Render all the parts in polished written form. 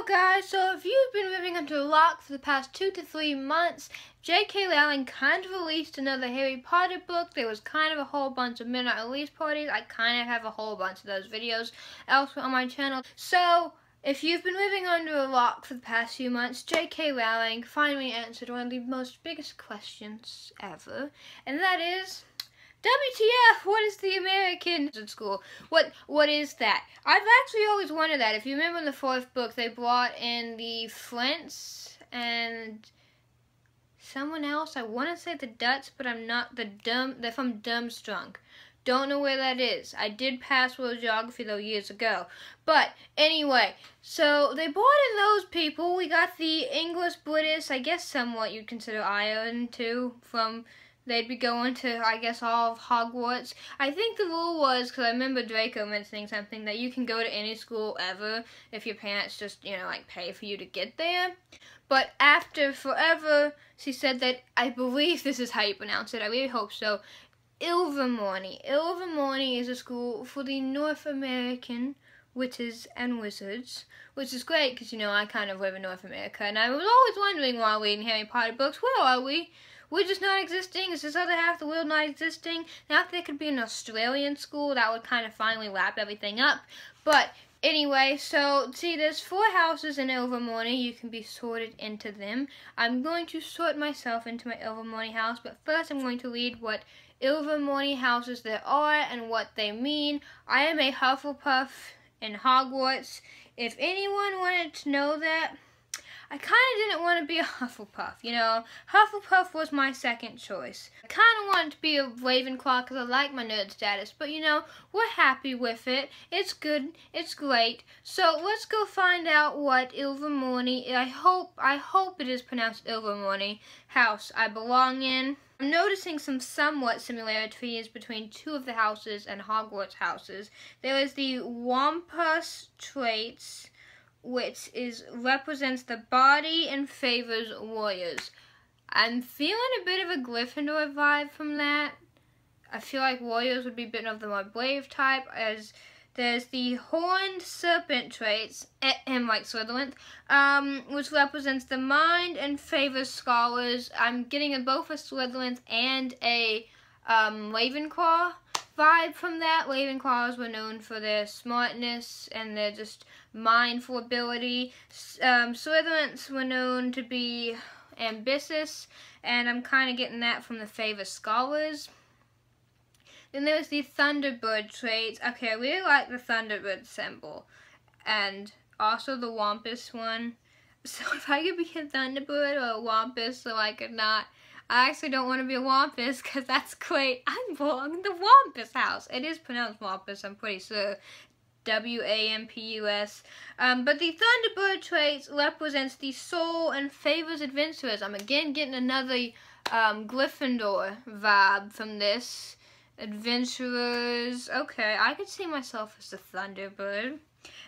guys, so if you've been living under a lock for the past 2 to 3 months, J.K. Rowling kind of released another Harry Potter book. There was kind of a whole bunch of midnight release parties. I kind of have a whole bunch of those videos elsewhere on my channel. So, if you've been living under a rock for the past few months, J.K. Rowling finally answered one of the most biggest questions ever, and that is, WTF, what is the American school? What is that? I've actually always wondered that. If you remember in the 4th book, they brought in the Flints and someone else. I want to say the Dutch, but I'm not. They're from Durmstrang. Don't know where that is. I did pass world geography though years ago. But anyway, so they brought in those people. We got the English, British, I guess somewhat you'd consider Ireland too, from... They'd be going to, I guess, all of Hogwarts. I think the rule was, because I remember Draco mentioning something, that you can go to any school ever if your parents just, like pay for you to get there. But after forever, she said that, I believe this is how you pronounce it, I really hope so, Ilvermorny. Ilvermorny is a school for the North American witches and wizards, which is great because, I kind of live in North America, and I was always wondering while reading Harry Potter books, where are we? We're just not existing. Is this other half of the world not existing? Now, if there could be an Australian school, that would kind of finally wrap everything up. But anyway, so see, there's 4 houses in Ilvermorny. You can be sorted into them. I'm going to sort myself into my Ilvermorny house, but first I'm going to read what Ilvermorny houses there are and what they mean. I am a Hufflepuff in Hogwarts. If anyone wanted to know that, I kind of didn't want to be a Hufflepuff, Hufflepuff was my second choice. I kind of wanted to be a Ravenclaw because I like my nerd status, but we're happy with it. It's good. It's great. So let's go find out what Ilvermorny, I hope it is pronounced Ilvermorny, house I belong in. I'm noticing some somewhat similarities between 2 of the houses and Hogwarts houses. There is the Wampus traits, which represents the body and favors warriors. I'm feeling a bit of a Gryffindor vibe from that. I feel like warriors would be a bit of the more brave type, as there's the horned serpent traits, like Slytherin, which represents the mind and favors scholars. I'm getting both a Slytherin and a Ravenclaw vibe from that. Ravenclaws were known for their smartness and their just mindful ability. Slytherins were known to be ambitious, and I'm kind of getting that from the favor scholars. Then there's the Thunderbird traits. Okay, I really like the Thunderbird symbol, and also the Wampus one. So if I could be a Thunderbird or a Wampus, so I could not. I actually don't want to be a Wampus because that's great. I belong in the Wampus house. It is pronounced Wampus, I'm pretty sure. W-A-M-P-U-S. But the Thunderbird traits represents the soul and favors adventurers. I'm again getting another Gryffindor vibe from this. Adventurers. Okay, I could see myself as the Thunderbird.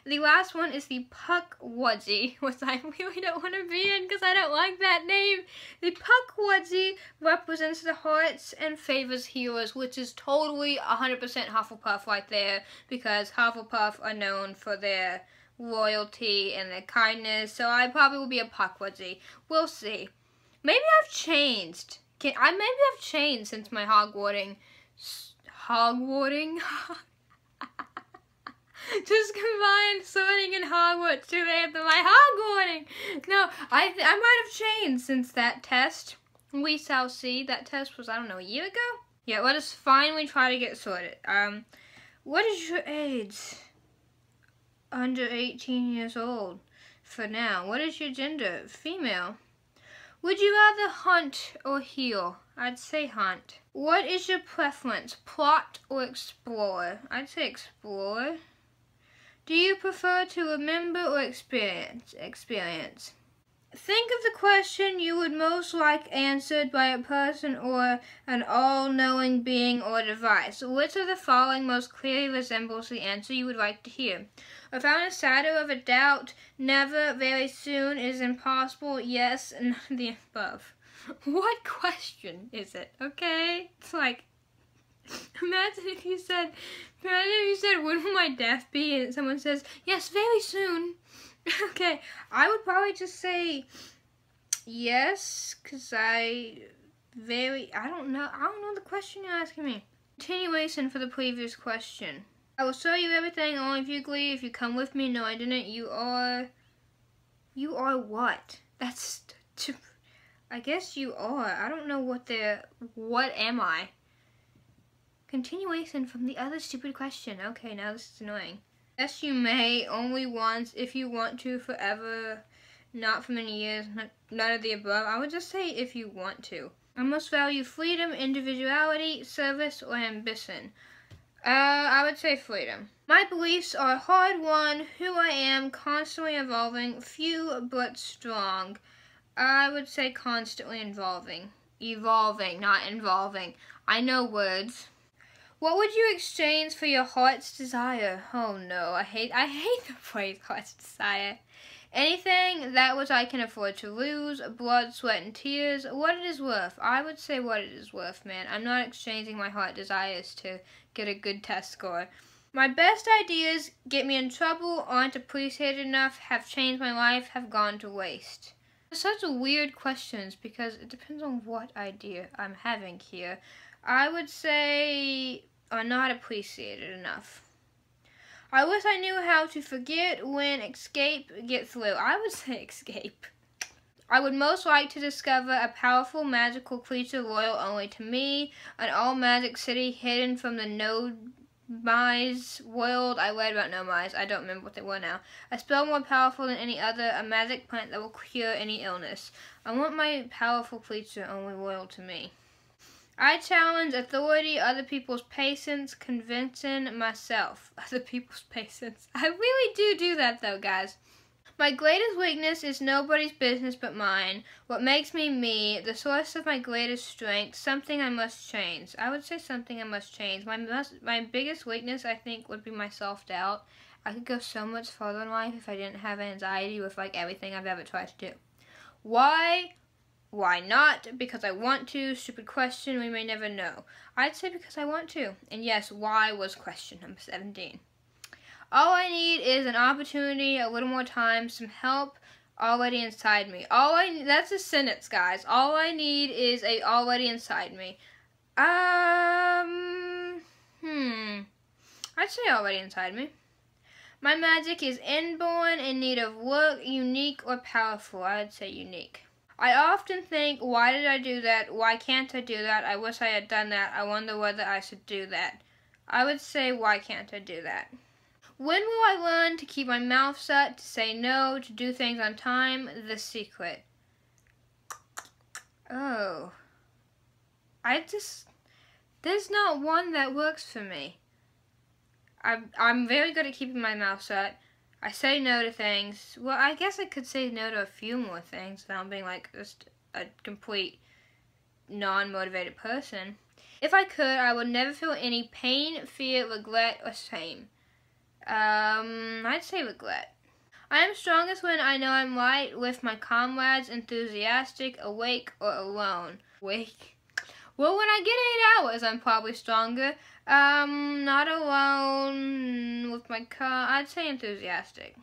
The last one is the Puckwudgie, which I really don't want to be in because I don't like that name. The Puckwudgie represents the hearts and favors healers, which is totally 100% Hufflepuff right there, because Hufflepuff are known for their loyalty and their kindness, so I probably will be a Puckwudgie. We'll see. Maybe I've changed. Maybe I've changed since my Hogwarting. Just combined sorting and Hogwarts together. My Hogwarting! No, I might have changed since that test. We shall see. That test was, I don't know, a year ago? Yeah, let us finally try to get sorted. What is your age? Under 18 years old. For now. What is your gender? Female. Would you rather hunt or heal? I'd say hunt. What is your preference? Plot or explore? I'd say explore. Do you prefer to remember or experience? Experience. Think of the question you would most like answered by a person or an all-knowing being or device. Which of the following most clearly resembles the answer you would like to hear? Without a shadow of a doubt, never, very soon, is impossible, yes, and the above. What question is it? Okay? It's like, imagine if you said, when will my death be? And someone says, yes, very soon. Okay, Okay, I would probably just say yes, because I don't know the question you're asking me. Continuation for the previous question. I will show you everything, only if you agree. If you come with me, no I didn't. You are what? I guess you are. I don't know what am I? Continuation from the other stupid question. Okay, now this is annoying. Yes, you may, only once, if you want to, forever, not for many years, none of the above. I would just say if you want to. I must value freedom, individuality, service, or ambition. I would say freedom. My beliefs are hard-won, who I am, constantly evolving, few but strong. I would say constantly evolving. Evolving, not involving. I know words. What would you exchange for your heart's desire? Oh no, I hate the phrase heart's desire. Anything that which I can afford to lose, blood, sweat, and tears, what it is worth. I would say what it is worth, man. I'm not exchanging my heart desires to get a good test score. My best ideas get me in trouble, aren't appreciated enough, have changed my life, have gone to waste. Such weird questions because it depends on what idea I'm having here. I would say are not appreciated enough. I wish I knew how to forget, win, escape, get through. I would say escape. I would most like to discover a powerful magical creature loyal only to me, an all-magic city hidden from the Nomi's world. I read about Nomi's. I don't remember what they were now. A spell more powerful than any other, a magic plant that will cure any illness. I want my powerful creature only loyal to me. I challenge authority, other people's patience, convincing myself. Other people's patience. I really do that though, guys. My greatest weakness is nobody's business but mine. What makes me me, the source of my greatest strength, something I must change. I would say something I must change. My biggest weakness, I think, would be my self-doubt. I could go so much further in life if I didn't have anxiety with like everything I've ever tried to do. Why? Why not? Because I want to. Stupid question, we may never know. I'd say because I want to. And yes, why was question number 17. All I need is an opportunity, a little more time, some help already inside me. That's a sentence, guys. All I need is already inside me. I'd say already inside me. My magic is inborn, in need of work, unique or powerful. I'd say unique. I often think, why did I do that? Why can't I do that? I wish I had done that. I wonder whether I should do that. I would say, why can't I do that? When will I learn to keep my mouth shut, to say no, to do things on time? The secret. Oh. There's not one that works for me. I'm very good at keeping my mouth shut. I say no to things. Well, I guess I could say no to a few more things without being like just a complete non-motivated person. If I could, I would never feel any pain, fear, regret, or shame. I'd say regret. I am strongest when I know I'm right with my comrades, enthusiastic, awake, or alone. Awake? Well, when I get 8 hours, I'm probably stronger. Not alone with my I'd say enthusiastic.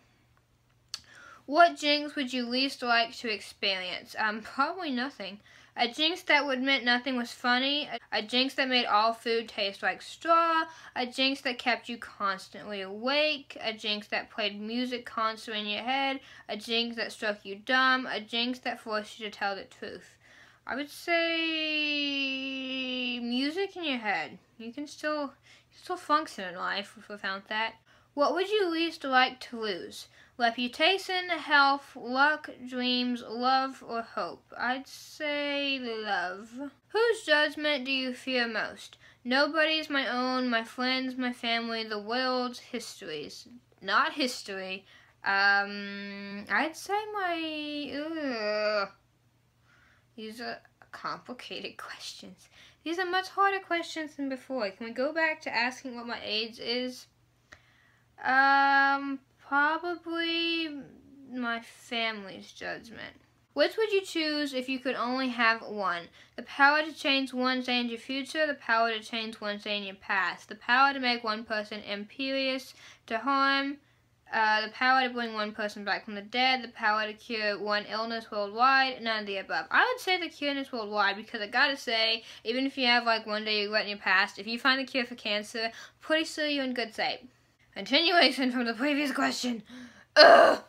What jinx would you least like to experience? Probably nothing. A jinx that would meant nothing was funny. A jinx that made all food taste like straw. A jinx that kept you constantly awake. A jinx that played music constantly in your head. A jinx that struck you dumb. A jinx that forced you to tell the truth. I would say music in your head. You can still function in life without that. What would you least like to lose? Reputation, health, luck, dreams, love, or hope? I'd say love. Whose judgment do you fear most? Nobody's, my own, my friends, my family, the world's, histories. Not history. I'd say my... These are complicated questions. These are much harder questions than before. Can we go back to asking what my age is? Probably my family's judgment. Which would you choose if you could only have one? The power to change one day in your future, the power to change one day in your past, the power to make one person imperious to harm, The power to bring one person back from the dead, the power to cure one illness worldwide, none of the above. I would say the cureness worldwide because I gotta say, even if you have like one day regret in your past, if you find the cure for cancer, pretty sure you're in good shape. Continuation from the previous question. Ugh!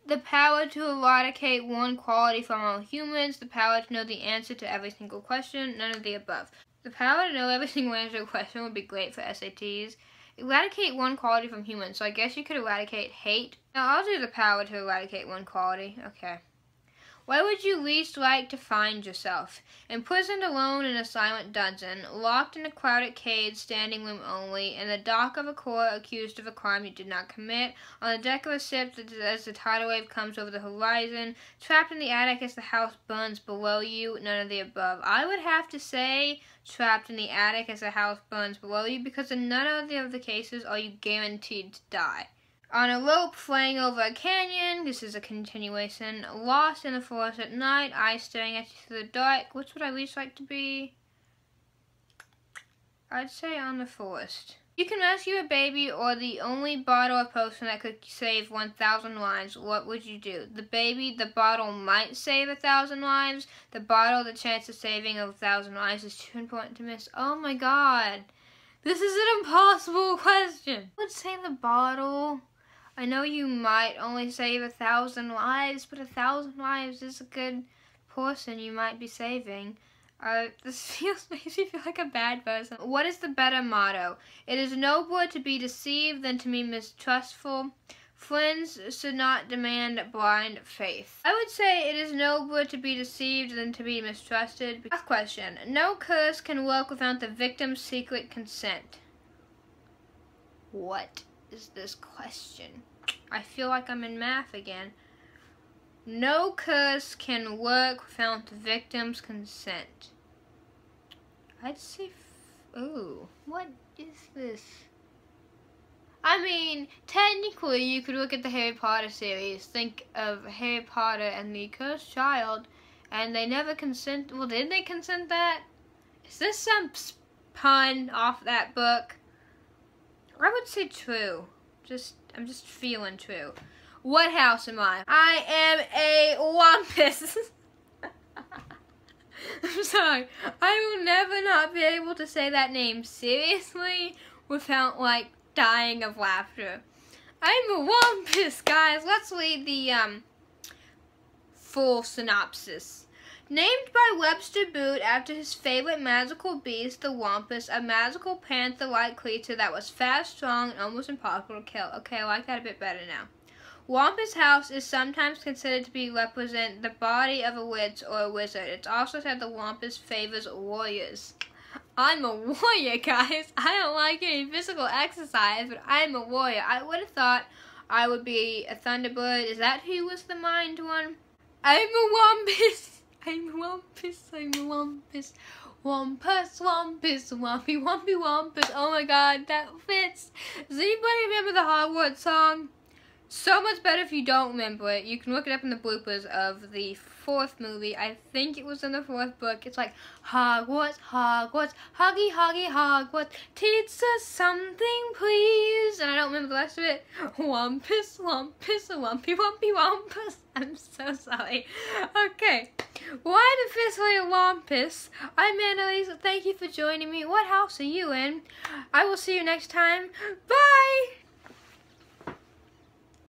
The power to eradicate one quality from all humans, the power to know the answer to every single question, none of the above. The power to know every single answer to a question would be great for SATs. Eradicate one quality from humans, so I guess you could eradicate hate. Now I'll do the power to eradicate one quality. Okay. Where would you least like to find yourself? Imprisoned alone in a silent dungeon, locked in a crowded cage, standing room only, in the dock of a court accused of a crime you did not commit, on the deck of a ship as the tidal wave comes over the horizon, trapped in the attic as the house burns below you, none of the above. I would have to say trapped in the attic as the house burns below you because in none of the other cases are you guaranteed to die. On a rope flying over a canyon, this is a continuation, lost in the forest at night, eyes staring at you through the dark. Which would I least like to be? I'd say on the forest. You can rescue a baby or the only bottle or potion that could save 1,000 lives. What would you do? The baby, the bottle might save 1,000 lives. The bottle, the chance of saving 1,000 lives is too important to miss. Oh my god. This is an impossible question. I would say the bottle. I know you might only save 1,000 lives, but 1,000 lives is a good portion you might be saving. This makes me feel like a bad person. What is the better motto? It is nobler to be deceived than to be mistrustful. Friends should not demand blind faith. I would say it is nobler to be deceived than to be mistrusted. Last question. No curse can work without the victim's secret consent. What is this question? I feel like I'm in math again. No curse can work without the victim's consent. I'd say, ooh, what is this? I mean, technically you could look at the Harry Potter series, think of Harry Potter and the cursed child, and they never consent. Well, did they consent that? Is this some pun off that book? I would say true. I'm just feeling true. What house am I? I am a wampus. I'm sorry. I will never not be able to say that name seriously without, like, dying of laughter. I'm a wampus, guys. Let's read the, full synopsis. Named by Webster Boot after his favorite magical beast, the Wampus, a magical panther-like creature that was fast, strong, and almost impossible to kill. Okay, I like that a bit better now. Wampus House is sometimes considered to be represent the body of a witch or a wizard. It's also said the Wampus favors warriors. I'm a warrior, guys. I don't like any physical exercise, but I'm a warrior. I would have thought I would be a Thunderbird. Is that who was the mind one? I'm a Wampus. I'm a wampus, I'm a wampus. Wampus, wampus, wampy, wampy, wampus. Oh my god, that fits. Does anybody remember the Hogwarts song? So much better if you don't remember it. You can look it up in the bloopers of the 4th movie. I think it was in the 4th book. It's like, Hogwarts, Hogwarts, Hoggy, Hoggy, Hogwarts, teach us something, please. And I don't remember the rest of it. Wampus, wampus, wampy, wampy, wampus. I'm so sorry. Okay. Why officially a wampus? I'm Annalise. Thank you for joining me. What house are you in? I will see you next time. Bye!